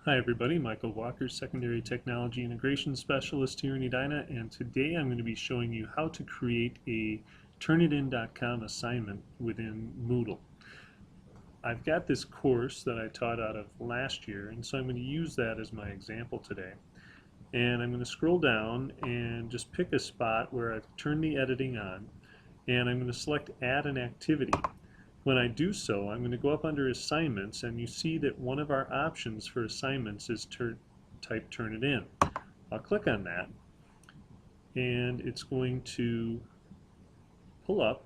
Hi everybody, Michael Walker, Secondary Technology Integration Specialist here in Edina, and today I'm going to be showing you how to create a Turnitin.com assignment within Moodle. I've got this course that I taught out of last year, and so I'm going to use that as my example today. And I'm going to scroll down and just pick a spot where I've turned the editing on, and I'm going to select Add an Activity. When I do so, I'm going to go up under Assignments, and you see that one of our options for assignments is type Turnitin. I'll click on that, and it's going to pull up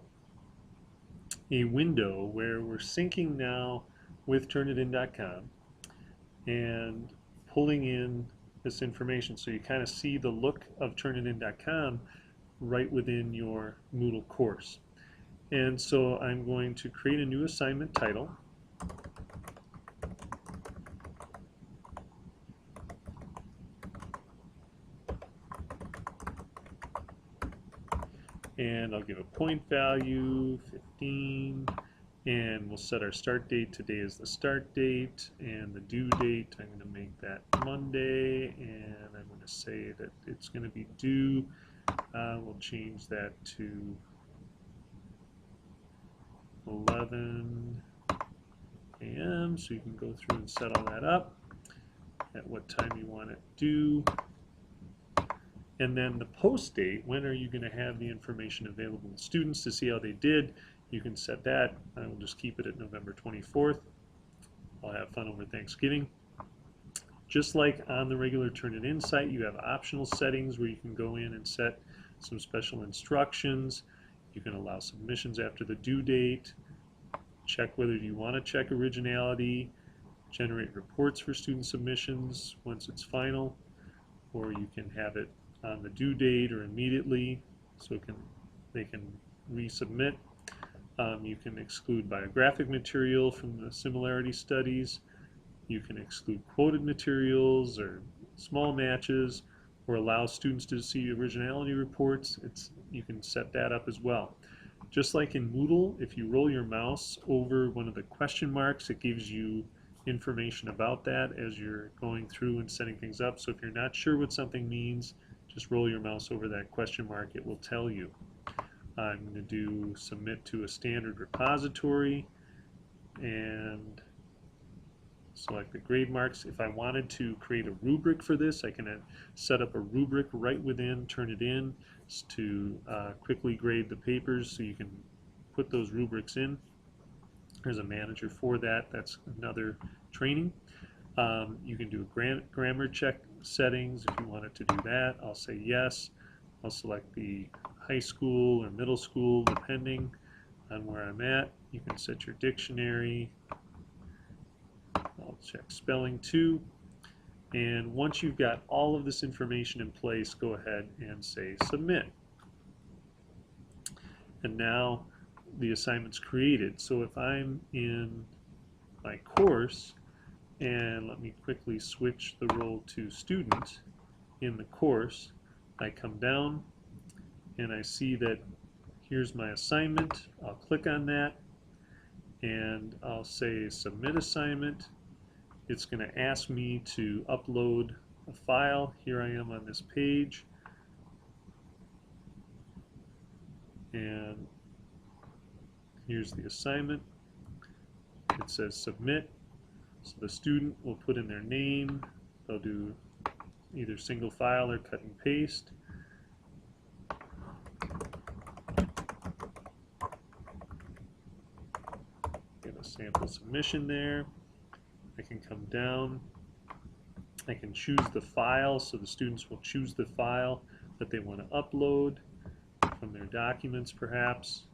a window where we're syncing now with Turnitin.com and pulling in this information. So you kind of see the look of Turnitin.com right within your Moodle course. And so I'm going to create a new assignment title. And I'll give a point value, 15, and we'll set our start date. Today is the start date, and the due date, I'm going to make that Monday, and I'm going to say that it's going to be due. We'll change that to 11 a.m. so you can go through and set all that up at what time you want it due. And then the post date, when are you going to have the information available to students to see how they did? You can set that. I will just keep it at November 24th. I'll have fun over Thanksgiving. Just like on the regular Turnitin site, you have optional settings where you can go in and set some special instructions. You can allow submissions after the due date, check whether you want to check originality, generate reports for student submissions once it's final, or you can have it on the due date or immediately so they can resubmit. You can exclude biographic material from the similarity studies. You can exclude quoted materials or small matches, or allow students to see originality reports. You can set that up as well. Just like in Moodle, if you roll your mouse over one of the question marks, it gives you information about that as you're going through and setting things up. So if you're not sure what something means, just roll your mouse over that question mark. It will tell you. I'm going to do submit to a standard repository and select the grade marks. If I wanted to create a rubric for this, I can set up a rubric right within Turnitin to quickly grade the papers, so you can put those rubrics in. There's a manager for that. That's another training. You can do grammar check settings if you wanted to do that. I'll say yes. I'll select the high school or middle school depending on where I'm at. You can set your dictionary. I'll check spelling too. And once you've got all of this information in place, go ahead and say submit. And now the assignment's created. So if I'm in my course, and let me quickly switch the role to student in the course, I come down and I see that here's my assignment. I'll click on that and I'll say submit assignment. It's going to ask me to upload a file. Here I am on this page, and here's the assignment. It says submit, so the student will put in their name. They'll do either single file or cut and paste. Get a sample submission there. I can come down. I can choose the file, so the students will choose the file that they want to upload from their documents perhaps.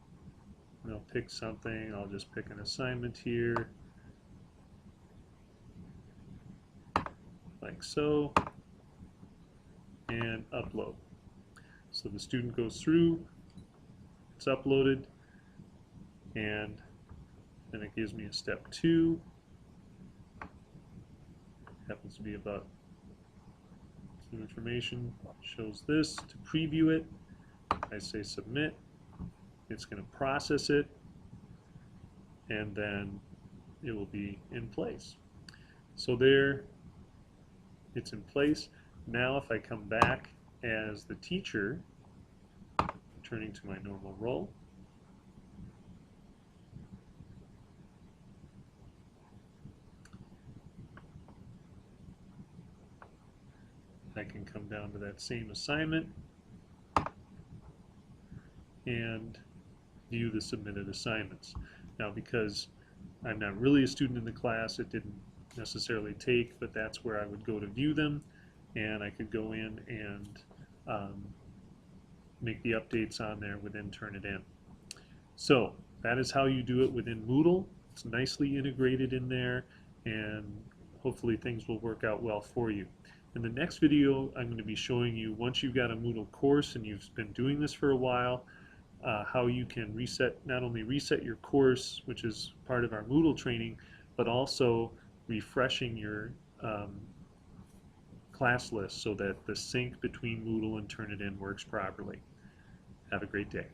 And they'll pick something. I'll just pick an assignment here, like so, and upload. So the student goes through, it's uploaded, and then it gives me a step 2. Happens to be about some information. Shows this. To preview it, I say submit. It's going to process it, and then it will be in place. So there it's in place. Now if I come back as the teacher, returning to my normal role, I can come down to that same assignment and view the submitted assignments. Now, because I'm not really a student in the class, it didn't necessarily take, but that's where I would go to view them, and I could go in and make the updates on there within Turnitin. So that is how you do it within Moodle. It's nicely integrated in there, and hopefully things will work out well for you. In the next video, I'm going to be showing you, once you've got a Moodle course and you've been doing this for a while, how you can not only reset your course, which is part of our Moodle training, but also refreshing your class list so that the sync between Moodle and Turnitin works properly. Have a great day.